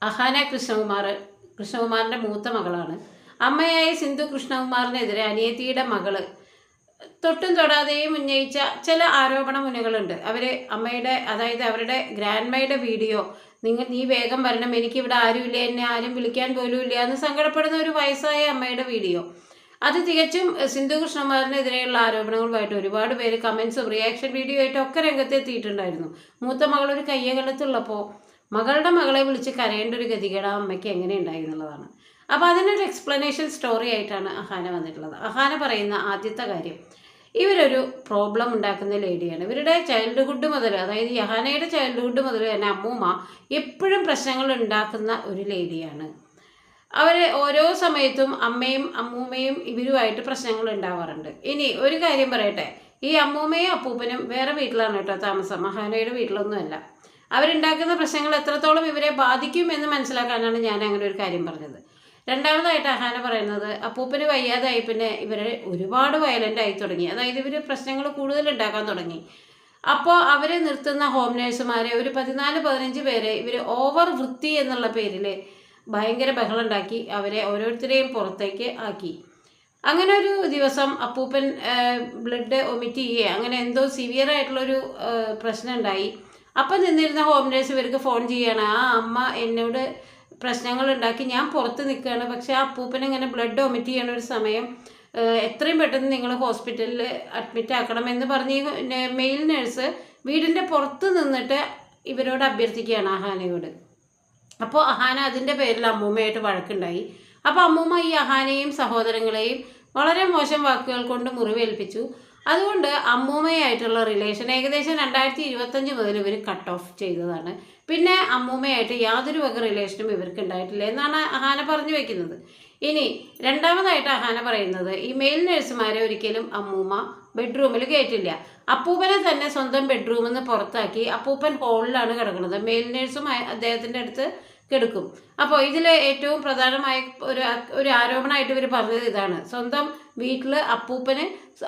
അഹാന കൃഷ്ണകുമാറിൻ്റെ മൂത്ത മകളാണ്. അമ്മയായ സിന്ധു കൃഷ്ണകുമാറിനെതിരെ അനിയത്തിയുടെ മകള് തൊട്ടും തൊടാതെയും ഉന്നയിച്ച ചില ആരോപണ മുനകളുണ്ട്. അവർ അമ്മയുടെ, അതായത് അവരുടെ ഗ്രാൻഡ്മയുടെ വീഡിയോ, നീ വേഗം വരണം, എനിക്കിവിടെ ആരുമില്ല, എന്നെ ആരും വിളിക്കാൻ പോലും ഇല്ല എന്ന് സങ്കടപ്പെടുന്ന ഒരു വയസ്സായ അമ്മയുടെ വീഡിയോ. അത് തികച്ചും സിന്ധു കൃഷ്ണകുമാറിനെതിരെയുള്ള ആരോപണങ്ങളുമായിട്ട് ഒരുപാട് പേര് കമൻസും റിയാക്ഷൻ വീഡിയോ ആയിട്ടും ഒക്കെ രംഗത്തെത്തിയിട്ടുണ്ടായിരുന്നു. മൂത്ത മകളൊരു കയ്യകലത്തുള്ളപ്പോൾ മകളുടെ മകളെ വിളിച്ച് കരയേണ്ട ഒരു ഗതികേട് ആ അമ്മയ്ക്ക് എങ്ങനെ ഉണ്ടായി എന്നുള്ളതാണ്. അപ്പോൾ അതിനൊരു എക്സ്പ്ലനേഷൻ സ്റ്റോറി ആയിട്ടാണ് അഹാന വന്നിട്ടുള്ളത്. അഹാന പറയുന്ന ആദ്യത്തെ കാര്യം, ഇവരൊരു പ്രോബ്ലം ഉണ്ടാക്കുന്ന ലേഡിയാണ്. ഇവരുടെ ചൈൽഡ്ഹുഡ് മുതൽ, അതായത് അഹാനയുടെ ചൈൽഡ്ഹുഡ് മുതൽ തന്നെ അമ്മൂമ്മ എപ്പോഴും പ്രശ്നങ്ങൾ ഉണ്ടാക്കുന്ന ഒരു ലേഡിയാണ്. അവർ ഓരോ സമയത്തും അമ്മയും അമ്മൂമ്മയും ഇവരുമായിട്ട് പ്രശ്നങ്ങൾ ഉണ്ടാവാറുണ്ട്. ഇനി ഒരു കാര്യം പറയട്ടെ, ഈ അമ്മൂമ്മയും അപ്പൂപ്പനും വേറെ വീട്ടിലാണ് കേട്ടോ താമസം, അഹാനയുടെ വീട്ടിലൊന്നുമല്ല. അവരുണ്ടാക്കുന്ന പ്രശ്നങ്ങൾ എത്രത്തോളം ഇവരെ ബാധിക്കും എന്ന് മനസ്സിലാക്കാനാണ് ഞാൻ അങ്ങനെ ഒരു കാര്യം പറഞ്ഞത്. രണ്ടാമതായിട്ട് അഹാന പറയുന്നത്, അപ്പൂപ്പന് വയ്യാതായി പിന്നെ ഇവർ ഒരുപാട് വയലൻ്റ് ആയി തുടങ്ങി, അതായത് ഇവർ പ്രശ്നങ്ങൾ കൂടുതൽ ഉണ്ടാക്കാൻ തുടങ്ങി. അപ്പോൾ അവരെ നിർത്തുന്ന ഹോം നേഴ്സുമാരെ ഒരു 14-15 പേരെ ഇവർ ഓവർ വൃത്തി എന്നുള്ള പേരിൽ ഭയങ്കര ബഹളം ഉണ്ടാക്കി അവരെ ഓരോരുത്തരെയും പുറത്തേക്ക് ആക്കി. അങ്ങനെ ഒരു ദിവസം അപ്പൂപ്പൻ ബ്ലഡ് ഒമിറ്റ് ചെയ്യുക, അങ്ങനെ എന്തോ സിവിയർ ആയിട്ടുള്ളൊരു പ്രശ്നം ഉണ്ടായി. അപ്പം നിന്നിരുന്ന ഹോം നേഴ്സ് ഇവർക്ക് ഫോൺ ചെയ്യുകയാണ്, ആ അമ്മ എന്നോട് പ്രശ്നങ്ങൾ ഉണ്ടാക്കി, ഞാൻ പുറത്ത് നിൽക്കുകയാണ്, പക്ഷേ ആ അപ്പൂപ്പൻ ഇങ്ങനെ ബ്ലഡ് ഒമിറ്റ് ചെയ്യണ ഒരു സമയം, എത്രയും പെട്ടെന്ന് നിങ്ങൾ ഹോസ്പിറ്റലിൽ അഡ്മിറ്റ് ആക്കണമെന്ന് പറഞ്ഞ് മെയിൽ നേഴ്സ് വീടിൻ്റെ പുറത്ത് നിന്നിട്ട് ഇവരോട് അഭ്യർത്ഥിക്കുകയാണ് അഹാനയോട്. അപ്പോൾ അഹാന അതിൻ്റെ പേരിൽ അമ്മൂമ്മയായിട്ട് വഴക്കുണ്ടായി. അപ്പോൾ അമ്മൂമ്മ ഈ അഹാനയും സഹോദരങ്ങളെയും വളരെ മോശം വാക്കുകൾ കൊണ്ട് മുറിവേൽപ്പിച്ചു. അതുകൊണ്ട് അമ്മൂമ്മയായിട്ടുള്ള റിലേഷൻ ഏകദേശം 2025 മുതൽ ഇവർ കട്ട് ഓഫ് ചെയ്തതാണ്. പിന്നെ അമ്മൂമ്മയായിട്ട് യാതൊരു വക റിലേഷനും ഇവർക്ക് ഉണ്ടായിട്ടില്ല എന്നാണ് അഹാന പറഞ്ഞു വയ്ക്കുന്നത്. ഇനി രണ്ടാമതായിട്ട് അഹാന പറയുന്നത്, ഈ മെയിൽ നേഴ്സുമാരെ ഒരിക്കലും അമ്മൂമ്മ ബെഡ്റൂമിൽ കയറ്റില്ല. അപ്പൂപ്പനെ തന്നെ സ്വന്തം ബെഡ്റൂമിൽ നിന്ന് പുറത്താക്കി അപ്പൂപ്പൻ ഹോളിലാണ് കിടക്കുന്നത്, മെയിൽ നേഴ്സും അദ്ദേഹത്തിൻ്റെ അടുത്ത് കിടക്കും. അപ്പോൾ ഇതിൽ ഏറ്റവും പ്രധാനമായ ഒരു ആരോപണമായിട്ട് ഇവർ പറഞ്ഞത് ഇതാണ്, സ്വന്തം വീട്ടിൽ അപ്പൂപ്പന്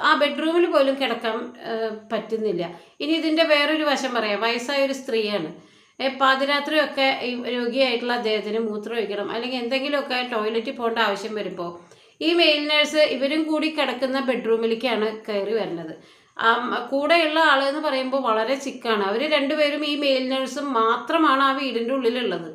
ആ ബെഡ്റൂമിൽ പോലും കിടക്കാൻ പറ്റുന്നില്ല. ഇനി ഇതിൻ്റെ വേറൊരു വശം പറയാം, വയസ്സായ ഒരു സ്ത്രീയാണ്. പാതിരാത്രിയൊക്കെ ഈ രോഗിയായിട്ടുള്ള അദ്ദേഹത്തിന് മൂത്രം ഒഴിക്കണം, അല്ലെങ്കിൽ എന്തെങ്കിലുമൊക്കെ ടോയ്ലറ്റിൽ പോകേണ്ട ആവശ്യം വരുമ്പോൾ ഈ മെയിൽ നേഴ്സ് ഇവരും കൂടി കിടക്കുന്ന ബെഡ്റൂമിലേക്കാണ് കയറി വരുന്നത്. കൂടെയുള്ള ആളെന്ന് പറയുമ്പോൾ വളരെ സിക്കാണ്. അവർ രണ്ടുപേരും ഈ മെയിൽ നേഴ്സും മാത്രമാണ് ആ വീടിൻ്റെ ഉള്ളിലുള്ളത്.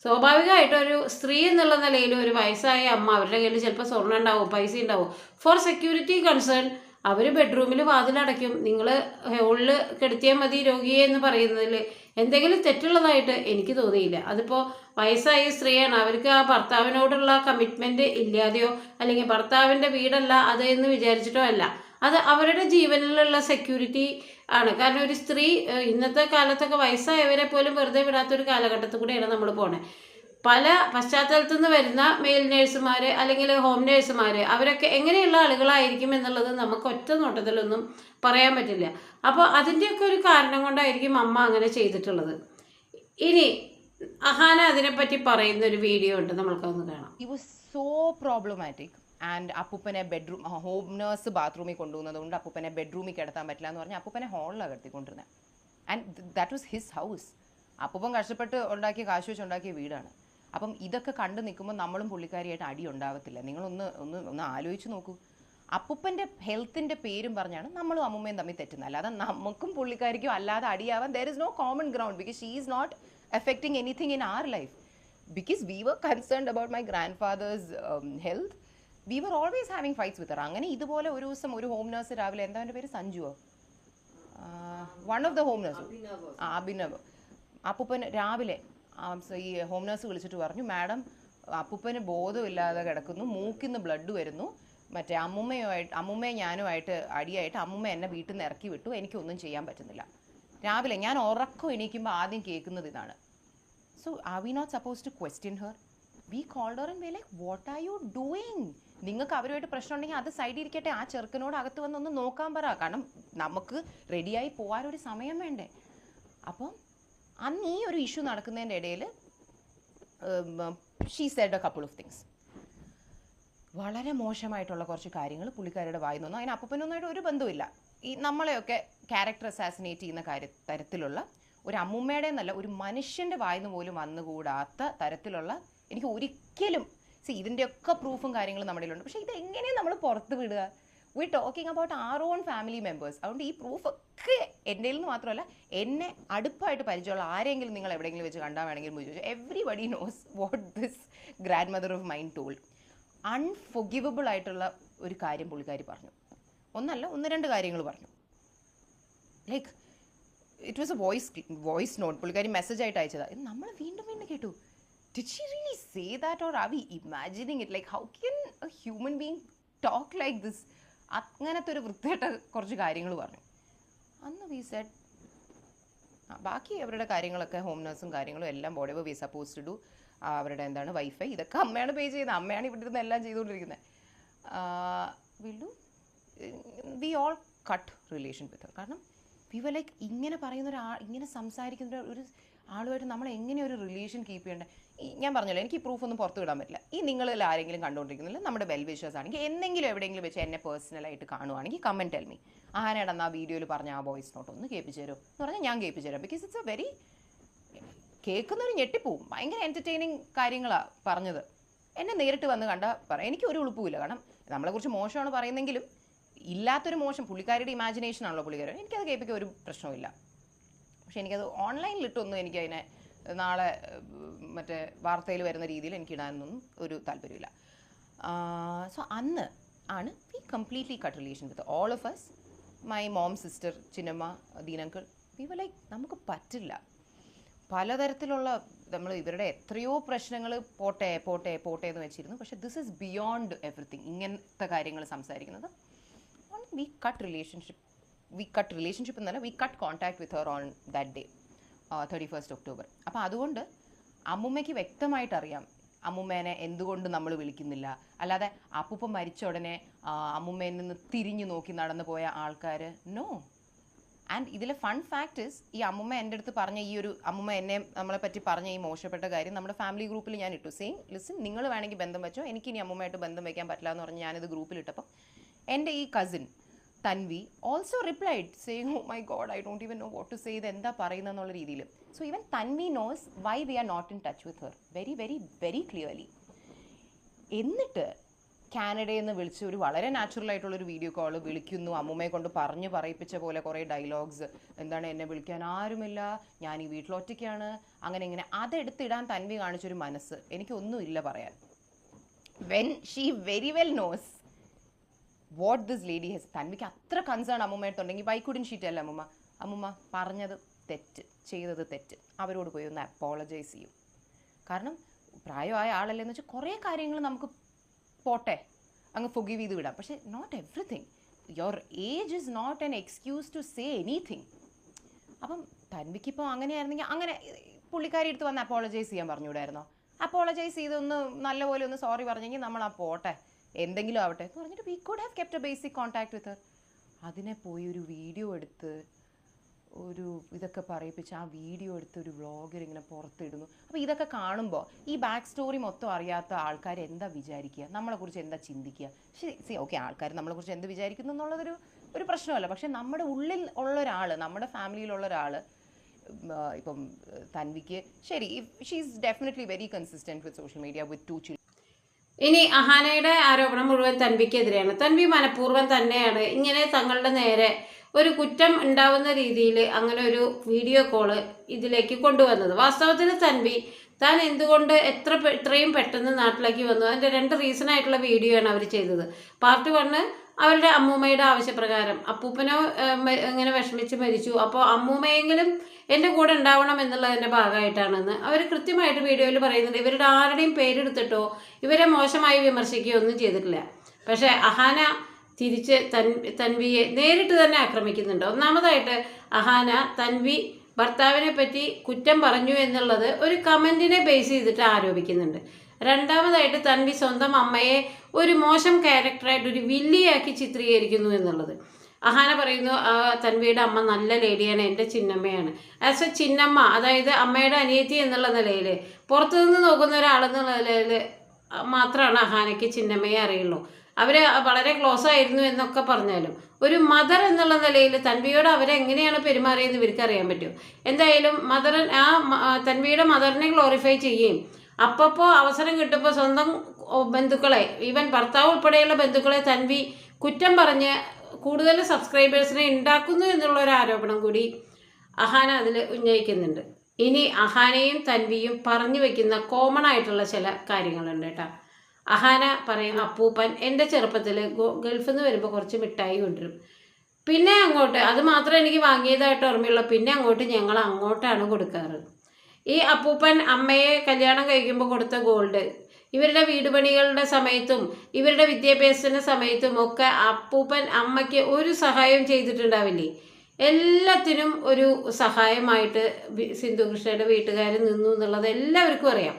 സ്വാഭാവികമായിട്ടും ഒരു സ്ത്രീ എന്നുള്ള നിലയിൽ ഒരു വയസ്സായ അമ്മ, അവരുടെ കയ്യിൽ ചിലപ്പോൾ സ്വർണ്ണം ഉണ്ടാവും, പൈസ ഉണ്ടാവും, ഫോർ സെക്യൂരിറ്റി കൺസേൺ അവർ ബെഡ്റൂമിൽ വാതിലടയ്ക്കും. നിങ്ങൾ ഹോളിൽ കെടുത്തിയാൽ മതി രോഗിയെ എന്ന് പറയുന്നതിൽ എന്തെങ്കിലും തെറ്റുള്ളതായിട്ട് എനിക്ക് തോന്നിയില്ല. അതിപ്പോൾ വയസ്സായ സ്ത്രീയാണ്, അവർക്ക് ആ ഭർത്താവിനോടുള്ള കമ്മിറ്റ്മെൻറ്റ് ഇല്ലാതെയോ അല്ലെങ്കിൽ ഭർത്താവിൻ്റെ വീടല്ല അത് എന്ന് വിചാരിച്ചിട്ടോ അല്ല, അത് അവരുടെ ജീവനിലുള്ള സെക്യൂരിറ്റി ആണ്. കാരണം ഒരു സ്ത്രീ ഇന്നത്തെ കാലത്തൊക്കെ വയസ്സായവരെ പോലും വെറുതെ വിടാത്തൊരു കാലഘട്ടത്തിൽ കൂടെയാണ് നമ്മൾ പോണേ. പല പശ്ചാത്തലത്തു നിന്ന് വരുന്ന മെയിൽ നേഴ്സുമാർ അല്ലെങ്കിൽ ഹോം നേഴ്സുമാർ അവരൊക്കെ എങ്ങനെയുള്ള ആളുകളായിരിക്കും എന്നുള്ളത് നമുക്ക് ഒറ്റ നോട്ടത്തിലൊന്നും പറയാൻ പറ്റില്ല. അപ്പോൾ അതിൻ്റെയൊക്കെ ഒരു കാരണം കൊണ്ടായിരിക്കും അമ്മ അങ്ങനെ ചെയ്തിട്ടുള്ളത്. ഇനി അഹാന അതിനെപ്പറ്റി പറയുന്ന ഒരു വീഡിയോ ഉണ്ട്, നമ്മൾക്കൊന്ന് കാണാം. It was so problematic. And അപ്പൂപ്പനെ ബെഡ്റൂം ഹോം നേഴ്സ് ബാത്റൂമിൽ കൊണ്ടുവന്നതുകൊണ്ട് അപ്പൂപ്പനെ ബെഡ്റൂമിൽ കിടത്താൻ പറ്റില്ല എന്ന് പറഞ്ഞാൽ അപ്പൂപ്പനെ ഹോളിലാണ് കിടത്തിക്കൊണ്ടിരുന്നത്. And that was his house. അപ്പൂപ്പൻ കഷ്ടപ്പെട്ട് ഉണ്ടാക്കിയ കാശ് വെച്ച് ഉണ്ടാക്കിയ വീടാണ്. അപ്പം ഇതൊക്കെ കണ്ടു നിൽക്കുമ്പോൾ നമ്മളും പുള്ളിക്കാരിയായിട്ട് അടി ഉണ്ടാവത്തില്ല. നിങ്ങളൊന്ന് ആലോചിച്ച് നോക്കൂ. അപ്പൂപ്പൻ്റെ ഹെൽത്തിൻ്റെ പേരും പറഞ്ഞാണ് നമ്മളും അമ്മൂമ്മയും തമ്മിൽ തെറ്റുന്നത്. അല്ലാതെ നമുക്കും പുള്ളിക്കാരിക്കും അല്ലാതെ അടിയാവാൻ there is no common ground, because she is not affecting anything in our life. Because we were concerned about my grandfather's health. We were always having fights with her. അങ്ങനെ ഇതുപോലെ ഒരു ദിവസം ഒരു ഹോം നേഴ്സ് രാവിലെ, എന്താ എൻ്റെ പേര്, സഞ്ജുവോ, one of the home nurse, Abhinav, അപ്പൂപ്പൻ രാവിലെ ഈ ഹോം നേഴ്സ് വിളിച്ചിട്ട് പറഞ്ഞു, മാഡം അപ്പൂപ്പന് ബോധമില്ലാതെ കിടക്കുന്നു, മൂക്കിന്ന് ബ്ലഡ് വരുന്നു, മറ്റേ അമ്മുമ്മയും ഞാനുമായിട്ട് അടിയായിട്ട് അമ്മുമ്മ എന്നെ വീട്ടിൽ നിന്ന് ഇറക്കി വിട്ടു, എനിക്കൊന്നും ചെയ്യാൻ പറ്റുന്നില്ല. രാവിലെ ഞാൻ ഉറക്കം എണീക്കുമ്പോൾ ആദ്യം കേൾക്കുന്നത് ഇതാണ്. So are we not suppose to question her? We called her and we like, what are you doing? നിങ്ങൾക്ക് അവരുമായിട്ട് പ്രശ്നം ഉണ്ടെങ്കിൽ അത് സൈഡിൽ ഇരിക്കട്ടെ, ആ ചെറുക്കനോട് അകത്ത് വന്നൊന്ന് നോക്കാൻ പറ. കാരണം നമുക്ക് റെഡിയായി പോകാനൊരു സമയം വേണ്ടേ. അപ്പം അന്ന് ഈ ഒരു ഇഷ്യൂ നടക്കുന്നതിൻ്റെ ഇടയിൽ she said A couple of things. വളരെ മോശമായിട്ടുള്ള കുറച്ച് കാര്യങ്ങൾ പുള്ളിക്കാരുടെ വായി നിന്നു. അതിന് അപ്പൂപ്പനൊന്നായിട്ട് ഒരു ബന്ധമില്ല. ഈ നമ്മളെയൊക്കെ ക്യാരക്ടർ അസാസിനേറ്റ് ചെയ്യുന്ന തരത്തിലുള്ള ഒരു അമ്മൂമ്മയുടെ എന്നല്ല, ഒരു മനുഷ്യൻ്റെ വായിന്ന് പോലും വന്നുകൂടാത്ത തരത്തിലുള്ള, എനിക്ക് ഒരിക്കലും ഇതിൻ്റെയൊക്കെ പ്രൂഫും കാര്യങ്ങളും നമ്മുടെ കയ്യിലുണ്ട്. പക്ഷേ ഇതെങ്ങനെയാണ് നമ്മൾ പുറത്ത് വിടുക? V talking about R on family members. അതുകൊണ്ട് ഈ പ്രൂഫൊക്കെ എൻ്റെ നിന്ന് മാത്രമല്ല, എന്നെ അടുപ്പായിട്ട് പരിചയമുള്ള ആരെങ്കിലും നിങ്ങൾ എവിടെയെങ്കിലും വെച്ച് കണ്ടാൽ വേണമെങ്കിൽ ചോദിച്ചു. Everybody knows what this grandmother of mine told. Unforgivable ആയിട്ടുള്ള ഒരു കാര്യം പുള്ളിക്കാരി പറഞ്ഞു. ഒന്നല്ല, 1-2 കാര്യങ്ങൾ പറഞ്ഞു. Like it was a voice note. പുള്ളിക്കാരി മെസ്സേജ് ആയിട്ട് അയച്ചതാണ്. ഇത് നമ്മൾ വീണ്ടും വീണ്ടും കേട്ടു. Did she really say that, or are we imagining it? Like, how can a human being talk like this? അങ്ങനത്തെ ഒരു വൃത്തിയായിട്ട് കുറച്ച് കാര്യങ്ങൾ പറഞ്ഞു. അന്ന് വി സെഡ് ബാക്കി അവരുടെ കാര്യങ്ങളൊക്കെ, ഹോം നഴ്സും കാര്യങ്ങളും എല്ലാം whatever we supposed to do, അവരുടെ എന്താണ് വൈഫൈ, ഇതൊക്കെ അമ്മയാണ് പേ ചെയ്യുന്നത്. അമ്മയാണ് ഇവിടെ ഇരുന്ന് എല്ലാം ചെയ്തുകൊണ്ടിരിക്കുന്നത്. വി ഓൾ കട്ട് റിലേഷൻ വിത്ത് ഹർ. കാരണം വി വർ ലൈക്ക്, ഇങ്ങനെ പറയുന്ന ഇങ്ങനെ സംസാരിക്കുന്ന ഒരു ആളുമായിട്ട് നമ്മൾ എങ്ങനെ ഒരു റിലേഷൻ കീപ്പ് ചെയ്യേണ്ടത്? ഞാൻ പറഞ്ഞല്ലോ, എനിക്ക് ഈ പ്രൂഫൊന്നും പുറത്ത് വിടാൻ പറ്റില്ല. ഈ നിങ്ങളിൽ ആരെങ്കിലും കണ്ടുകൊണ്ടിരിക്കുന്നില്ല, നമ്മുടെ വെൽ വിഷേഴ്സ് ആണെങ്കിൽ എന്തെങ്കിലും എവിടെയെങ്കിലും വെച്ച് എന്നെ പേഴ്സണലായിട്ട് കാണുവാണെങ്കിൽ കമൻറ്റ് ടെൽ മീ. ആനയുടെ ആ വീഡിയോയിൽ പറഞ്ഞ ആ വോയിസ് നോട്ട് ഒന്ന് കേൾപ്പിച്ചു തരുമോ എന്ന് പറഞ്ഞാൽ ഞാൻ കേൾപ്പിച്ചു തരാം. ബിക്കോസ് ഇറ്റ്സ് എ വെരി, കേൾക്കുന്നൊരു ഞെട്ടിപ്പോവും. ഭയങ്കര എൻ്റർടൈനിങ് കാര്യങ്ങളാണ് പറഞ്ഞത്. എന്നെ നേരിട്ട് വന്ന് കണ്ടാൽ പറയാം, എനിക്കൊരു ഉളുപ്പുമില്ല. കാരണം നമ്മളെക്കുറിച്ച് മോശമാണ് പറയുന്നെങ്കിലും ഇല്ലാത്തൊരു മോശം, പുള്ളിക്കാരുടെ ഇമാജിനേഷനാണല്ലോ പുള്ളിക്കാരൻ. എനിക്കത് കേൾപ്പിക്കാൻ ഒരു പ്രശ്നമില്ല. പക്ഷെ എനിക്കത് ഓൺലൈനിലിട്ടൊന്നും എനിക്കതിനെ നാളെ മറ്റേ വാർത്തയിൽ വരുന്ന രീതിയിൽ എനിക്ക് ഇടാനൊന്നും ഒരു താല്പര്യമില്ല. സോ അന്ന് ആണ് we completely cut relation with all of us. My mom, sister, ചിന്നമ്മ, ദീനങ്കിൾ. വി വർ ലൈക്ക്, നമുക്ക് പറ്റില്ല. പലതരത്തിലുള്ള നമ്മൾ ഇവരുടെ എത്രയോ പ്രശ്നങ്ങൾ പോട്ടെ പോട്ടെ പോട്ടെ എന്ന് വെച്ചിരുന്നു. പക്ഷെ ദിസ് ഈസ് ബിയോണ്ട് എവറിത്തിങ്. ഇങ്ങനത്തെ കാര്യങ്ങൾ സംസാരിക്കുന്നത്. വി കട്ട് റിലേഷൻഷിപ്പ് എന്നല്ല, we cut contact with her on that day, 31st October. അപ്പോൾ അതുകൊണ്ട് അമ്മുമ്മയ്ക്ക് വ്യക്തമായിട്ടറിയാം അമ്മുമ്മേനെ എന്തുകൊണ്ട് നമ്മൾ വിളിക്കുന്നില്ല. അല്ലാതെ അപ്പൂപ്പ മരിച്ച ഉടനെ അമ്മുമ്മയിൽ നിന്ന് തിരിഞ്ഞു നോക്കി നടന്നു പോയ ആൾക്കാർ നോ. ആൻഡ് ഇതിലെ ഫൺ ഫാക്ട് ഇസ്, ഈ അമ്മുമ്മ എൻ്റെ അടുത്ത് പറഞ്ഞ ഈ ഒരു, അമ്മുമ്മ എന്നെ നമ്മളെ പറ്റി പറഞ്ഞ ഈ മോശപ്പെട്ട കാര്യം നമ്മുടെ ഫാമിലി ഗ്രൂപ്പിൽ ഞാൻ ഇട്ടു. സെയിം, ലിസൺ, നിങ്ങൾ വേണമെങ്കിൽ ബന്ധം വെച്ചോ, എനിക്കിനി അമ്മുമ്മയായിട്ട് ബന്ധം വയ്ക്കാൻ പറ്റില്ല എന്ന് പറഞ്ഞ് ഞാനിത് ഗ്രൂപ്പിലിട്ടപ്പം എൻ്റെ ഈ cousin Tanvi also replied saying, oh my God, I don't even know what to say, ഇത് എന്താ പറയുന്നതെന്നുള്ള രീതിയിൽ. So even Tanvi knows why we are not in touch with her very very very clearly. എന്നിട്ട് കാനഡയിൽ നിന്ന് വിളിച്ച് ഒരു വളരെ നാച്ചുറൽ ആയിട്ടുള്ളൊരു വീഡിയോ കോൾ വിളിക്കുന്നു. അമ്മുമ്മയെ കൊണ്ട് പറഞ്ഞു പറയിപ്പിച്ച പോലെ കുറേ ഡയലോഗ്സ്, എന്താണ് എന്നെ വിളിക്കാൻ ആരുമില്ല, ഞാൻ ഈ വീട്ടിലൊറ്റയ്ക്കാണ്, അങ്ങനെ ഇങ്ങനെ. അതെടുത്തിടാൻ തൻവി കാണിച്ചൊരു മനസ്സ് എനിക്കൊന്നുമില്ല പറയാൻ. When she very well knows what this lady has. തൻവിക്ക് അത്ര കൺസേൺ അമ്മുമ്മയെടുത്തുണ്ടെങ്കിൽ why couldn't she tell ammumma, അമ്മുമ്മ പറഞ്ഞത് തെറ്റ്, ചെയ്തത് തെറ്റ്, അവരോട് പോയി ഒന്ന് അപ്പോളജൈസ് ചെയ്യും. കാരണം പ്രായമായ ആളല്ലെന്ന് വെച്ചാൽ കുറേ കാര്യങ്ങൾ നമുക്ക് പോട്ടെ അങ്ങ് ഫൊഗീവ് ചെയ്ത് വിടാം. പക്ഷേ not everything. Your age is not an excuse to say anything. അപ്പം തൻവിക്കിപ്പോൾ അങ്ങനെയായിരുന്നെങ്കിൽ അങ്ങനെ പുള്ളിക്കാരി എടുത്ത് വന്ന് അപ്പോളജൈസ് ചെയ്യാൻ പറഞ്ഞുകൂടായിരുന്നോ? അപ്പോളജൈസ് ചെയ്തൊന്ന് നല്ലപോലെ ഒന്ന് സോറി പറഞ്ഞെങ്കിൽ നമ്മൾ ആ പോട്ടെ എന്തെങ്കിലും ആവട്ടെ എന്ന് പറഞ്ഞിട്ട് we could have kept A basic contact with Har. അതിനെ പോയി ഒരു വീഡിയോ എടുത്ത് ഒരു ഇതൊക്കെ പറയിപ്പിച്ച് ആ വീഡിയോ എടുത്ത് ഒരു വ്ളോഗർ ഇങ്ങനെ പുറത്തിടുന്നു. അപ്പോൾ ഇതൊക്കെ കാണുമ്പോൾ ഈ ബാക്ക് സ്റ്റോറി മൊത്തം അറിയാത്ത ആൾക്കാർ എന്താ വിചാരിക്കുക, നമ്മളെക്കുറിച്ച് എന്താ ചിന്തിക്കുക? ശരി, ഓക്കെ, ആൾക്കാർ നമ്മളെക്കുറിച്ച് എന്ത് വിചാരിക്കുന്നു എന്നുള്ളതൊരു പ്രശ്നമല്ല. പക്ഷെ നമ്മുടെ ഉള്ളിൽ ഉള്ള ഒരാൾ, നമ്മുടെ ഫാമിലിയിലുള്ള ഒരാൾ, ഇപ്പം തൻവിക്ക് ശരി, she is definitely very consistent with social media with 2 children. ഇനി അഹാനയുടെ ആരോപണം മുഴുവൻ തൻവിക്കെതിരെയാണ്. തൻവി മനഃപൂർവ്വം തന്നെയാണ് ഇങ്ങനെ തങ്ങളുടെ നേരെ ഒരു കുറ്റം ഉണ്ടാവുന്ന രീതിയിൽ അങ്ങനെ ഒരു വീഡിയോ കോള് ഇതിലേക്ക് കൊണ്ടുവന്നത്. വാസ്തവത്തിൽ തൻവി താൻ എന്തുകൊണ്ട് ഇത്രയും പെട്ടെന്ന് നാട്ടിലേക്ക് വന്നു, അതിൻ്റെ 2 റീസണായിട്ടുള്ള വീഡിയോ ആണ് അവർ ചെയ്തത്. പാർട്ട് 1 അവരുടെ അമ്മൂമ്മയുടെ ആവശ്യപ്രകാരം, അപ്പൂപ്പനോ ഇങ്ങനെ വിഷമിച്ച് മരിച്ചു, അപ്പോൾ അമ്മൂമ്മയെങ്കിലും എൻ്റെ കൂടെ ഉണ്ടാവണം എന്നുള്ളതിൻ്റെ ഭാഗമായിട്ടാണെന്ന് അവർ കൃത്യമായിട്ട് വീഡിയോയിൽ പറയുന്നുണ്ട്. ഇവരുടെ ആരുടെയും പേരെടുത്തിട്ടോ ഇവരെ മോശമായി വിമർശിക്കുകയോ ഒന്നും ചെയ്തിട്ടില്ല. പക്ഷേ അഹാന തിരിച്ച് തൻവിയെ നേരിട്ട് തന്നെ ആക്രമിക്കുന്നുണ്ട്. ഒന്നാമതായിട്ട് അഹാന തൻവി ഭർത്താവിനെ പറ്റി കുറ്റം പറഞ്ഞു എന്നുള്ളത് ഒരു കമൻറ്റിനെ ബേസ് ചെയ്തിട്ട് ആരോപിക്കുന്നുണ്ട്. രണ്ടാമതായിട്ട് തൻവി സ്വന്തം അമ്മയെ ഒരു മോശം ക്യാരക്ടറായിട്ട് ഒരു വില്ലിയാക്കി ചിത്രീകരിക്കുന്നു എന്നുള്ളത്. അഹാന പറയുന്നു തൻവിയുടെ അമ്മ നല്ല ലേഡിയാണ്, എൻ്റെ ചിന്നമ്മയാണ്. ആസ് എ ചിന്നമ്മ, അതായത് അമ്മയുടെ അനിയത്തി എന്നുള്ള നിലയിൽ, പുറത്തുനിന്ന് നോക്കുന്ന ഒരാളെന്നുള്ള നിലയിൽ മാത്രമാണ് അഹാനയ്ക്ക് ചിന്നമ്മയെ അറിയുള്ളൂ. അവർ വളരെ ക്ലോസ് ആയിരുന്നു എന്നൊക്കെ പറഞ്ഞാലും ഒരു മദർ എന്നുള്ള നിലയിൽ തൻവിയോട് അവരെങ്ങനെയാണ് പെരുമാറിയെന്ന് ഇവർക്ക് അറിയാൻ പറ്റും. എന്തായാലും തൻവിയുടെ മദറിനെ ഗ്ലോറിഫൈ ചെയ്യുകയും അപ്പോൾ അവസരം കിട്ടുമ്പോൾ സ്വന്തം ബന്ധുക്കളെ, ഈവൻ ഭർത്താവ് ഉൾപ്പെടെയുള്ള ബന്ധുക്കളെ തൻവി കുറ്റം പറഞ്ഞ് കൂടുതൽ സബ്സ്ക്രൈബേഴ്സിനെ ഉണ്ടാക്കുന്നു എന്നുള്ള ഒരു ആരോപണം കൂടി അഹാന അതിൽ ഉന്നയിക്കുന്നുണ്ട്. ഇനി അഹാനയും തൻവിയും പറഞ്ഞു വെക്കുന്ന കോമൺ ആയിട്ടുള്ള ചില കാര്യങ്ങളുണ്ട് കേട്ടോ. അഹാന പറയുന്ന, അപ്പൂപ്പൻ എൻ്റെ ചെറുപ്പത്തിൽ ഗൾഫിൽ നിന്ന് വരുമ്പോൾ കുറച്ച് മിഠായി കൊണ്ടുവരും, പിന്നെ അങ്ങോട്ട് അത് മാത്രം എനിക്ക് വാങ്ങിയതായിട്ട് ഓർമ്മയുള്ളൂ, പിന്നെ അങ്ങോട്ട് ഞങ്ങൾ അങ്ങോട്ടാണ് കൊടുക്കാറ്. ഈ അപ്പൂപ്പൻ അമ്മയെ കല്യാണം കഴിക്കുമ്പോൾ കൊടുത്ത ഗോൾഡ്, ഇവരുടെ വീട് പണികളുടെ സമയത്തും ഇവരുടെ വിദ്യാഭ്യാസത്തിൻ്റെ സമയത്തും ഒക്കെ അപ്പൂപ്പൻ അമ്മയ്ക്ക് ഒരു സഹായം ചെയ്തിട്ടുണ്ടാവില്ലേ? എല്ലാത്തിനും ഒരു സഹായമായിട്ട് സിന്ധു കൃഷ്ണയുടെ വീട്ടുകാർ നിന്നു എന്നുള്ളത് എല്ലാവർക്കും അറിയാം.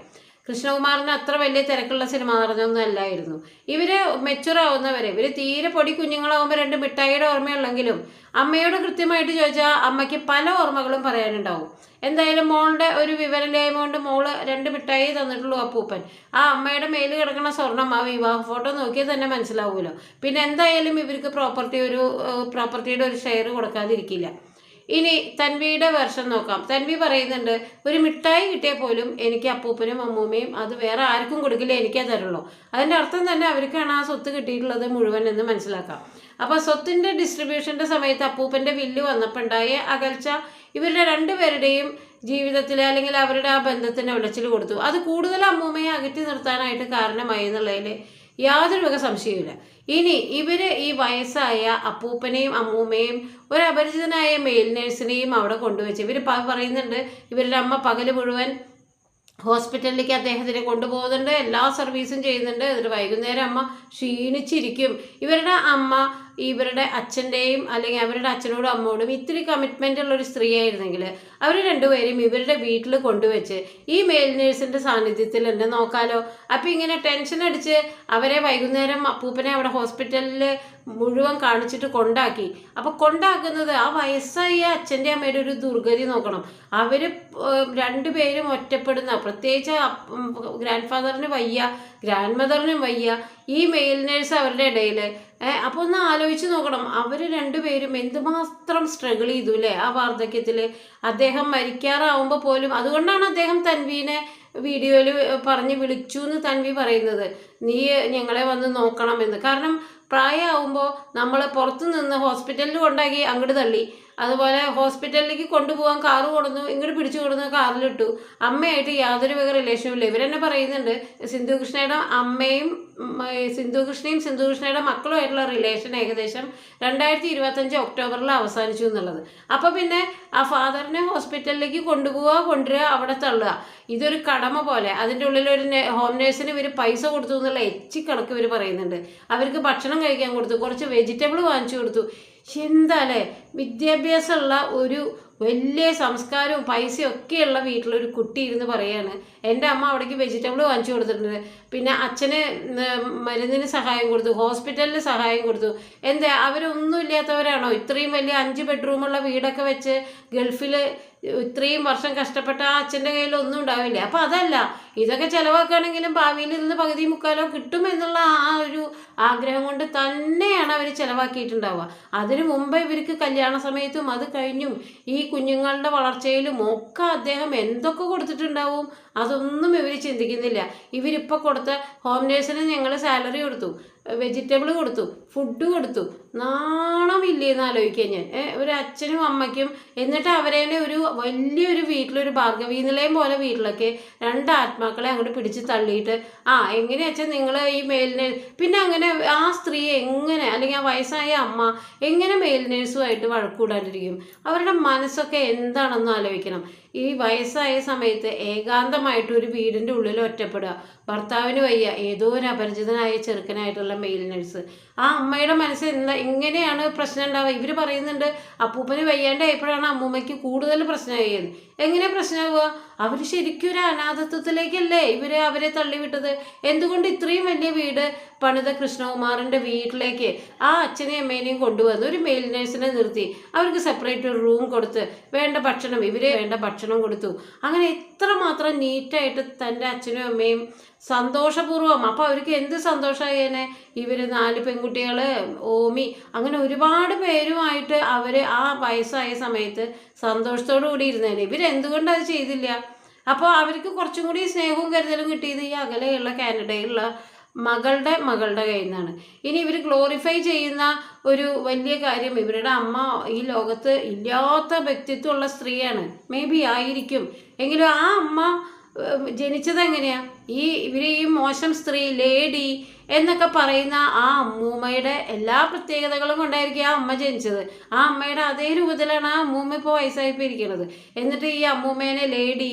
കൃഷ്ണകുമാറിന് അത്ര വലിയ തിരക്കുള്ള സിനിമ നടന്നൊന്നും അല്ലായിരുന്നു. ഇവർ മെച്ചുറാവുന്നവരെ, ഇവർ തീരെ പൊടി കുഞ്ഞുങ്ങളാവുമ്പോൾ 2 മിഠായിയുടെ ഓർമ്മയുള്ളെങ്കിലും അമ്മയോട് കൃത്യമായിട്ട് ചോദിച്ചാൽ അമ്മയ്ക്ക് പല ഓർമ്മകളും പറയാനുണ്ടാവും. എന്തായാലും മോളുടെ ഒരു വിവരമില്ലായ്മ കൊണ്ട് മോള് 2 മിഠായി തന്നിട്ടുള്ളൂ അപ്പൂപ്പൻ. ആ അമ്മയുടെ മേല് കിടക്കുന്ന സ്വർണം ആ വിവാഹ ഫോട്ടോ നോക്കിയാൽ തന്നെ മനസ്സിലാവുമല്ലോ. പിന്നെ എന്തായാലും ഇവർക്ക് പ്രോപ്പർട്ടിയുടെ ഒരു ഷെയർ കൊടുക്കാതിരിക്കില്ല. ഇനി തൻവിയുടെ വെർഷൻ നോക്കാം. തൻവി പറയുന്നുണ്ട്, ഒരു മിഠായി കിട്ടിയാൽ പോലും എനിക്ക് അപ്പൂപ്പനും അമ്മൂമ്മയും അത് വേറെ ആർക്കും കൊടുക്കില്ല, എനിക്കേ തരുള്ളൂ. അതിൻ്റെ അർത്ഥം തന്നെ അവർക്കാണ് ആ സ്വത്ത് കിട്ടിയിട്ടുള്ളത് മുഴുവൻ എന്ന് മനസ്സിലാക്കാം. അപ്പോൾ സ്വത്തിൻ്റെ ഡിസ്ട്രിബ്യൂഷൻ്റെ സമയത്ത് അപ്പൂപ്പൻ്റെ വില്ല് വന്നപ്പോൾ ഉണ്ടായ അകൽച്ച ഇവരുടെ 2 പേരുടെയും ജീവിതത്തിൽ അല്ലെങ്കിൽ അവരുടെ ആ ബന്ധത്തിന് ഉലച്ചിൽ കൊടുത്തു. അത് കൂടുതൽ അമ്മൂമ്മയെ അകറ്റി നിർത്താനായിട്ട് കാരണമായി എന്നുള്ളതിൽ യാതൊരു വക സംശയമില്ല. ഇനി ഇവർ ഈ വയസ്സായ അപ്പൂപ്പനെയും അമ്മൂമ്മയും ഒരു അപരിചിതനായ മെയിൽ നേഴ്സിനെയും അവിടെ കൊണ്ടുവച്ച് ഇവർ പറയുന്നുണ്ട്, ഇവരുടെ അമ്മ പകൽ മുഴുവൻ ഹോസ്പിറ്റലിലേക്ക് അദ്ദേഹത്തിനെ കൊണ്ടുപോകുന്നുണ്ട്, എല്ലാ സർവീസും ചെയ്യുന്നുണ്ട്. എന്നിട്ട് വൈകുന്നേരം അമ്മ ക്ഷീണിച്ചിരിക്കും. ഇവരുടെ അമ്മ ഇവരുടെ അച്ഛൻ്റെയും അല്ലെങ്കിൽ അവരുടെ അച്ഛനോടും അമ്മോടും ഇത്തിരി കമ്മിറ്റ്മെൻ്റ് ഉള്ളൊരു സ്ത്രീ ആയിരുന്നെങ്കിൽ അവർ 2 പേരും ഇവരുടെ വീട്ടിൽ കൊണ്ടുവച്ച് ഈ മെയിൽ നേഴ്സിൻ്റെ സാന്നിധ്യത്തിൽ എന്നെ നോക്കാലോ. അപ്പോൾ ഇങ്ങനെ ടെൻഷൻ അടിച്ച് അവരെ വൈകുന്നേരം അപ്പൂപ്പനെ അവിടെ ഹോസ്പിറ്റലിൽ മുഴുവൻ കാണിച്ചിട്ട് കൊണ്ടാക്കി. അപ്പോൾ കൊണ്ടാക്കുന്നത് ആ വയസ്സായ അച്ഛൻ്റെ അമ്മയുടെ ഒരു ദുർഗതി നോക്കണം. അവർ 2 പേരും ഒറ്റപ്പെടുന്ന, പ്രത്യേകിച്ച് ഗ്രാൻഡ് ഫാദറിന് വയ്യ, ഗ്രാൻഡ് മദറിനും വയ്യ, ഈ മെയിൽ നേഴ്സ് അവരുടെ ഇടയിൽ. അപ്പോൾ ഒന്ന് ആലോചിച്ച് നോക്കണം, അവർ 2 പേരും എന്തുമാത്രം സ്ട്രഗിൾ ചെയ്തു അല്ലേ ആ വാർദ്ധക്യത്തിൽ. അദ്ദേഹം മരിക്കാറാവുമ്പോൾ പോലും, അതുകൊണ്ടാണ് അദ്ദേഹം തൻവീനെ വീഡിയോയിൽ പറഞ്ഞ് വിളിച്ചു എന്ന് തൻവി പറയുന്നത്, നീ ഞങ്ങളെ വന്ന് നോക്കണമെന്ന്. കാരണം പ്രായമാകുമ്പോൾ നമ്മൾ പുറത്തു നിന്ന് ഹോസ്പിറ്റലിൽ കൊണ്ടാക്കി അങ്ങോട്ട് തള്ളി, അതുപോലെ ഹോസ്പിറ്റലിലേക്ക് കൊണ്ടുപോകാൻ കാറ് കൊടുന്നു, ഇങ്ങോട്ട് പിടിച്ചു കൊടുന്നു, കാറിലിട്ടു. അമ്മയായിട്ട് യാതൊരു വക റിലേഷനും ഇല്ല. ഇവരെന്നെ പറയുന്നുണ്ട്, സിന്ധു കൃഷ്ണയുടെ അമ്മയും സിന്ധു കൃഷ്ണയുടെ മക്കളുമായിട്ടുള്ള റിലേഷൻ ഏകദേശം 2025 ഒക്ടോബറിൽ അവസാനിച്ചു എന്നുള്ളത്. അപ്പോൾ പിന്നെ ആ ഫാദറിനെ ഹോസ്പിറ്റലിലേക്ക് കൊണ്ടുവരിക, അവിടെ തള്ളുക, ഇതൊരു കടമ പോലെ. അതിൻ്റെ ഉള്ളിലൊരു ഹോം നേഴ്സിന് ഇവർ പൈസ കൊടുത്തു എന്നുള്ള കണക്ക് ഇവർ പറയുന്നുണ്ട്. അവർക്ക് ഭക്ഷണം കഴിക്കാൻ കൊടുത്തു, കുറച്ച് വെജിറ്റബിൾ വാങ്ങിച്ചു കൊടുത്തു. എന്താ അല്ലേ, വിദ്യാഭ്യാസമുള്ള ഒരു വലിയ സംസ്കാരവും പൈസയും ഒക്കെയുള്ള വീട്ടിലൊരു കുട്ടി ഇരുന്ന് പറയാണ്, എൻ്റെ അമ്മ അവിടേക്ക് വെജിറ്റബിൾ വാങ്ങിച്ചു കൊടുത്തിട്ടുണ്ട്, പിന്നെ അച്ഛന് മരുന്നിന് സഹായം കൊടുത്തു, ഹോസ്പിറ്റലിൽ സഹായം കൊടുത്തു. എന്താ അവരൊന്നും ഇല്ലാത്തവരാണോ? ഇത്രയും വലിയ 5 ബെഡ്റൂമുള്ള വീടൊക്കെ വെച്ച് ഗൾഫിൽ ഇത്രയും വർഷം കഷ്ടപ്പെട്ട ആ അച്ഛൻ്റെ കയ്യിൽ ഒന്നും ഉണ്ടാവില്ല. അപ്പോൾ അതല്ല, ഇതൊക്കെ ചിലവാക്കുകയാണെങ്കിലും ഭാവിയിൽ നിന്ന് പകുതി മുക്കാലോ കിട്ടുമെന്നുള്ള ആ ഒരു ആഗ്രഹം കൊണ്ട് തന്നെയാണ് അവർ ചിലവാക്കിയിട്ടുണ്ടാവുക. അതിനു മുമ്പ് ഇവർക്ക് കല്യാണ സമയത്തും അത് കഴിഞ്ഞും ഈ കുഞ്ഞുങ്ങളുടെ വളർച്ചയിലും ഒക്കെ അദ്ദേഹം എന്തൊക്കെ കൊടുത്തിട്ടുണ്ടാവും, അതൊന്നും ഇവർ ചിന്തിക്കുന്നില്ല. ഇവരിപ്പോൾ കൊടുത്ത ഹോം നേഴ്സിന് ഞങ്ങൾ സാലറി കൊടുത്തു, വെജിറ്റബിൾ കൊടുത്തു, ഫുഡ് കൊടുത്തു, നാണമില്ലേന്ന് ആലോചിക്കാൻ ഞാൻ. ഒരു അച്ഛനും അമ്മയ്ക്കും, എന്നിട്ട് അവരെ ഒരു വലിയൊരു വീട്ടിലൊരു ഭാർഗവീ നിലയം പോലെ വീട്ടിലൊക്കെ 2 ആത്മാക്കളെ അങ്ങോട്ട് പിടിച്ച് തള്ളിയിട്ട്, എങ്ങനെ അച്ഛൻ നിങ്ങൾ ഈ മെയിൽ നേഴ്സ്, പിന്നെ അങ്ങനെ ആ സ്ത്രീ എങ്ങനെ, അല്ലെങ്കിൽ ആ വയസ്സായ അമ്മ എങ്ങനെ മെയിൽ നേഴ്സുമായിട്ട് വഴക്കൂടാണ്ടിരിക്കും? അവരുടെ മനസ്സൊക്കെ എന്താണെന്ന് ആലോചിക്കണം. ഈ വയസ്സായ സമയത്ത് ഏകാന്തമായിട്ട് ഒരു വീടിൻ്റെ ഉള്ളിൽ ഒറ്റപ്പെടുക, ഭർത്താവിന് വയ്യ, ഏതോ ഒരു അപരിചിതനായ ചെറുക്കനായിട്ടുള്ള മെയിൽ നേഴ്സ്. ആ അമ്മയുടെ മനസ്സ് എങ്ങനെയാണ് പ്രശ്നം ഉണ്ടാവുക? ഇവർ പറയുന്നുണ്ട് അപ്പൂപ്പന് വയ്യാണ്ടായപ്പോഴാണ് അമ്മൂമ്മയ്ക്ക് കൂടുതൽ പ്രശ്നമായത്. എങ്ങനെ പ്രശ്നമാവുക? അവർ ശരിക്കും ഒരു അനാഥത്വത്തിലേക്കല്ലേ അവരെ തള്ളിവിട്ടത്? എന്തുകൊണ്ട് ഇത്രയും വലിയ വീട് പണിത കൃഷ്ണകുമാറിൻ്റെ വീട്ടിലേക്ക് ആ അച്ഛനെയും അമ്മേനെയും കൊണ്ടുവന്ന് ഒരു മെയിൽ നേഴ്സിനെ നിർത്തി അവർക്ക് സെപ്പറേറ്റ് ഒരു റൂം കൊടുത്ത് വേണ്ട ഭക്ഷണം കൊടുത്തു. അങ്ങനെ എത്രമാത്രം നീറ്റായിട്ട് തൻ്റെ അച്ഛനും അമ്മയും സന്തോഷപൂർവ്വം. അപ്പോൾ അവർക്ക് എന്ത് സന്തോഷമായേനെ, ഇവർ 4 പെൺകുട്ടികൾ, ഓമി, അങ്ങനെ ഒരുപാട് പേരുമായിട്ട് അവർ ആ വയസ്സായ സമയത്ത് സന്തോഷത്തോടു കൂടി ഇരുന്നേനെ. ഇവരെന്തുകൊണ്ട് അത് ചെയ്തില്ല? അപ്പോൾ അവർക്ക് കുറച്ചും കൂടി സ്നേഹവും കരുതലും കിട്ടിയത് ഈ അകലെയുള്ള കാനഡയിലുള്ള മകളുടെ കയ്യിൽ നിന്നാണ്. ഇനി ഇവർ ഗ്ലോറിഫൈ ചെയ്യുന്ന ഒരു വലിയ കാര്യം, ഇവരുടെ അമ്മ ഈ ലോകത്ത് ഇല്ലാത്ത വ്യക്തിത്വമുള്ള സ്ത്രീയാണ്. മേ ബി ആയിരിക്കും. എങ്കിലും ആ അമ്മ ജനിച്ചത് എങ്ങനെയാണ്? ഈ മോശം സ്ത്രീ, ലേഡി എന്നൊക്കെ പറയുന്ന ആ അമ്മൂമ്മയുടെ എല്ലാ പ്രത്യേകതകളും കൊണ്ടായിരിക്കും ആ അമ്മ ജനിച്ചത്. ആ അമ്മയുടെ അതേ രൂപത്തിലാണ് ആ അമ്മൂമ്മ ഇപ്പോൾ വയസ്സായിപ്പോൾ ഇരിക്കുന്നത്. എന്നിട്ട് ഈ അമ്മൂമ്മേനെ ലേഡി,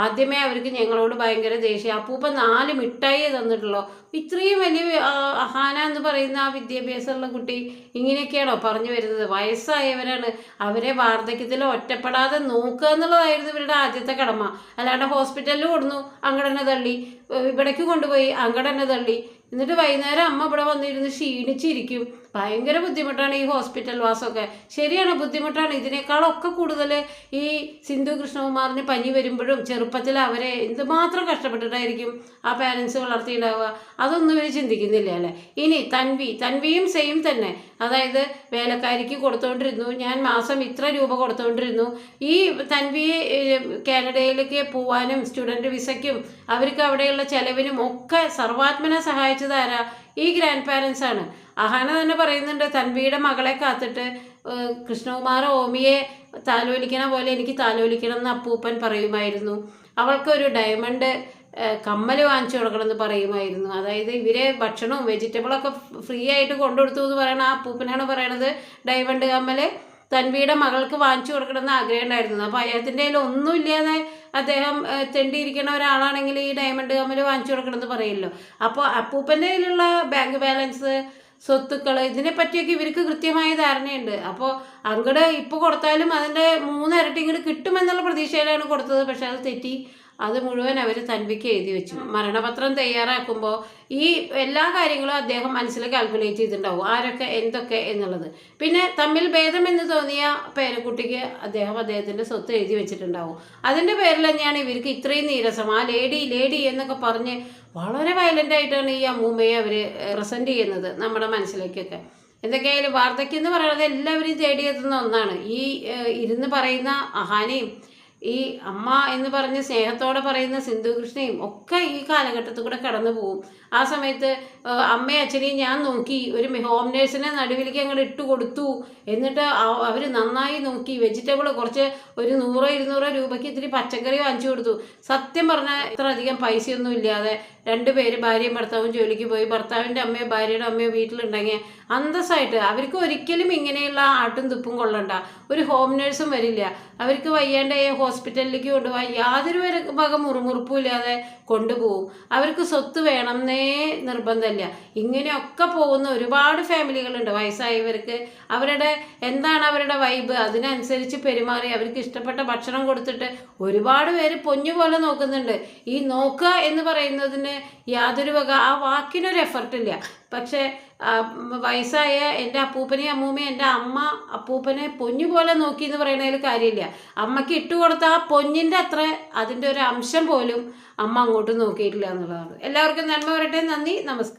ആദ്യമേ അവർക്ക് ഞങ്ങളോട് ഭയങ്കര ദേഷ്യം. അപ്പൂപ്പൻ 4 മിഠായി തന്നിട്ടുള്ളൂ. ഇത്രയും വലിയ അഹാന എന്ന് പറയുന്ന ആ വിദ്യാഭ്യാസമുള്ള കുട്ടി ഇങ്ങനെയൊക്കെയാണോ പറഞ്ഞു വരുന്നത്? വയസ്സായവരാണ്. അവരെ വാർദ്ധക്യത്തിൽ ഒറ്റപ്പെടാതെ നോക്കുക എന്നുള്ളതായിരുന്നു ഇവരുടെ ആദ്യത്തെ കടമ. അല്ലാണ്ട് ഹോസ്പിറ്റലിൽ കൊടുന്നു, അങ്ങടന്നെ തള്ളി, ഇവിടേക്ക് കൊണ്ടുപോയി, അങ്ങടന്നെ തള്ളി, എന്നിട്ട് വൈകുന്നേരം അമ്മ ഇവിടെ വന്നിരുന്ന് ക്ഷീണിച്ചിരിക്കും. ഭയങ്കര ബുദ്ധിമുട്ടാണ് ഈ ഹോസ്പിറ്റൽ വാസമൊക്കെ. ശരിയാണ്, ബുദ്ധിമുട്ടാണ്. ഇതിനേക്കാളൊക്കെ കൂടുതൽ ഈ സിന്ധു കൃഷ്ണകുമാറിന് പനി വരുമ്പോഴും ചെറുപ്പത്തിൽ അവരെ എന്തുമാത്രം കഷ്ടപ്പെട്ടിട്ടായിരിക്കും ആ പാരൻസ് വളർത്തിയിട്ടുണ്ടാവുക. അതൊന്നും ഇവർ ചിന്തിക്കുന്നില്ല അല്ലേ. ഇനി തൻവിയും സെയിം തന്നെ. അതായത് വേലക്കാരിക്ക് കൊടുത്തുകൊണ്ടിരുന്നു, ഞാൻ മാസം ഇത്ര രൂപ കൊടുത്തുകൊണ്ടിരുന്നു. ഈ തൻവിയെ കാനഡയിലേക്ക് പോവാനും സ്റ്റുഡൻറ്റ് വിസയ്ക്കും അവർക്ക് അവിടെയുള്ള ചെലവിനും ഒക്കെ സർവാത്മന സഹായിച്ചത് ആരാ? ഈ ഗ്രാൻഡ് പാരൻസ് ആണ്. അഹാന തന്നെ പറയുന്നുണ്ട്, തൻവിയുടെ മകളെ കാത്തിട്ട് കൃഷ്ണകുമാർ ഓമിയെ താലോലിക്കണ പോലെ എനിക്ക് താലോലിക്കണം എന്ന് അപ്പൂപ്പൻ പറയുമായിരുന്നു. അവൾക്കൊരു ഡയമണ്ട് കമ്മൽ വാങ്ങിച്ചു കൊടുക്കണമെന്ന് പറയുമായിരുന്നു. അതായത് ഇവരെ ഭക്ഷണവും വെജിറ്റബിളൊക്കെ ഫ്രീ ആയിട്ട് കൊണ്ടുകൊടുത്തു എന്ന് പറയണ ആ അപ്പൂപ്പനാണ് പറയണത് ഡയമണ്ട് കമ്മൽ തൻവിയുടെ മകൾക്ക് വാങ്ങിച്ചു കൊടുക്കണമെന്ന് ആഗ്രഹം ഉണ്ടായിരുന്നു. അപ്പോൾ അദ്ദേഹത്തിൻ്റെ കയ്യിൽ ഒന്നുമില്ലാതെ അദ്ദേഹം തെണ്ടിയിരിക്കുന്ന ഒരാളാണെങ്കിൽ ഈ ഡയമണ്ട് കമ്മൽ വാങ്ങിച്ചു കൊടുക്കണമെന്ന് പറയുമല്ലോ. അപ്പോൾ അപ്പൂപ്പൻ്റെ കയ്യിലുള്ള ബാങ്ക് ബാലൻസ്, സ്വത്തുക്കൾ, ഇതിനെപ്പറ്റിയൊക്കെ ഇവർക്ക് കൃത്യമായ ധാരണയുണ്ട്. അപ്പോൾ അങ്ങോട്ട് ഇപ്പോൾ കൊടുത്താലും അതിൻ്റെ 3 ഇരട്ടി ഇങ്ങോട്ട് കിട്ടുമെന്നുള്ള പ്രതീക്ഷയിലാണ് കൊടുത്തത്. പക്ഷെ അത് തെറ്റി. അത് മുഴുവൻ അവർ തൻവിക്ക് എഴുതി വെച്ചു. മരണപത്രം തയ്യാറാക്കുമ്പോൾ ഈ എല്ലാ കാര്യങ്ങളും അദ്ദേഹം മനസ്സിൽ കാൽക്കുലേറ്റ് ചെയ്തിട്ടുണ്ടാവും, ആരൊക്കെ എന്തൊക്കെ എന്നുള്ളത്. പിന്നെ തമ്മിൽ ഭേദമെന്ന് തോന്നിയ പേരക്കുട്ടിക്ക് അദ്ദേഹത്തിൻ്റെ സ്വത്ത് എഴുതി വെച്ചിട്ടുണ്ടാവും. അതിൻ്റെ പേരിൽ തന്നെയാണ് ഇവർക്ക് ഇത്രയും നീരസം. ആ ലേഡി എന്നൊക്കെ പറഞ്ഞ് വളരെ വയലൻ്റായിട്ടാണ് ഈ അമ്മൂമ്മയെ അവർ പ്രസൻറ്റ് ചെയ്യുന്നത് നമ്മുടെ മനസ്സിലേക്കൊക്കെ. എന്തൊക്കെയായാലും വാർദ്ധക്യം എന്ന് പറയുന്നത് എല്ലാവരും തേടിയെത്തുന്ന ഒന്നാണ്. ഈ ഇരുന്ന് പറയുന്ന അഹാനയും ഈ അമ്മ എന്ന് പറഞ്ഞ് സ്നേഹത്തോടെ പറയുന്ന സിന്ധു കൃഷ്ണയും ഒക്കെ ഈ കാലഘട്ടത്തിൽ കൂടെ കടന്നു പോകും. ആ സമയത്ത് അമ്മയും അച്ഛനെയും ഞാൻ നോക്കി, ഒരു ഹോം നേഴ്സിനെ നടുവിലേക്ക് അങ്ങോട്ട് ഇട്ട് കൊടുത്തു. എന്നിട്ട് അവർ നന്നായി നോക്കി. വെജിറ്റബിൾ കുറച്ച് ഒരു 100-200 രൂപയ്ക്ക് ഇത്തിരി പച്ചക്കറി വാങ്ങിച്ചു കൊടുത്തു. സത്യം പറഞ്ഞാൽ ഇത്ര അധികം പൈസയൊന്നും ഇല്ലാതെ 2 പേര് ഭാര്യയും ഭർത്താവും ജോലിക്ക് പോയി. ഭർത്താവിൻ്റെ അമ്മയോ ഭാര്യയുടെ അമ്മയോ വീട്ടിലുണ്ടെങ്കിൽ അന്തസ്സായിട്ട് അവർക്ക് ഒരിക്കലും ഇങ്ങനെയുള്ള ആട്ടും തുപ്പും കൊള്ളണ്ട. ഒരു ഹോം നേഴ്സും വരില്ല. അവർക്ക് വയ്യാണ്ടായ ഹോസ്പിറ്റലിലേക്ക് കൊണ്ടുപോകാൻ യാതൊരു വക മുറുമുറുപ്പും ഇല്ലാതെ കൊണ്ടുപോകും. അവർക്ക് സ്വത്ത് വേണമെന്നേ നിർബന്ധമില്ല. ഇങ്ങനെയൊക്കെ പോകുന്ന ഒരുപാട് ഫാമിലികളുണ്ട്. വയസ്സായവർക്ക് എന്താണ് അവരുടെ വൈബ്, അതിനനുസരിച്ച് പെരുമാറി അവർക്ക് ഇഷ്ടപ്പെട്ട ഭക്ഷണം കൊടുത്തിട്ട് ഒരുപാട് പേര് പൊന്നു പോലെ നോക്കുന്നുണ്ട്. ഈ നോക്കുക എന്ന് പറയുന്നതിന് യാതൊരു വക ആ വാക്കിനൊരു എഫർട്ടില്ല. പക്ഷേ വയസ്സായ എൻ്റെ അപ്പൂപ്പനെയും അമ്മൂമ്മയും എൻ്റെ അമ്മ അപ്പൂപ്പനെ പൊന്നു പോലെ നോക്കി എന്ന് പറയുന്നതിൽ കാര്യമില്ല. അമ്മയ്ക്ക് ഇട്ടുകൊടുത്ത ആ പൊന്നിൻ്റെ അത്ര അതിൻ്റെ ഒരു അംശം പോലും അമ്മ അങ്ങോട്ട് നോക്കിയിട്ടില്ല എന്നുള്ളതാണ്. എല്ലാവർക്കും നന്മ വരട്ടെ. നന്ദി, നമസ്കാരം.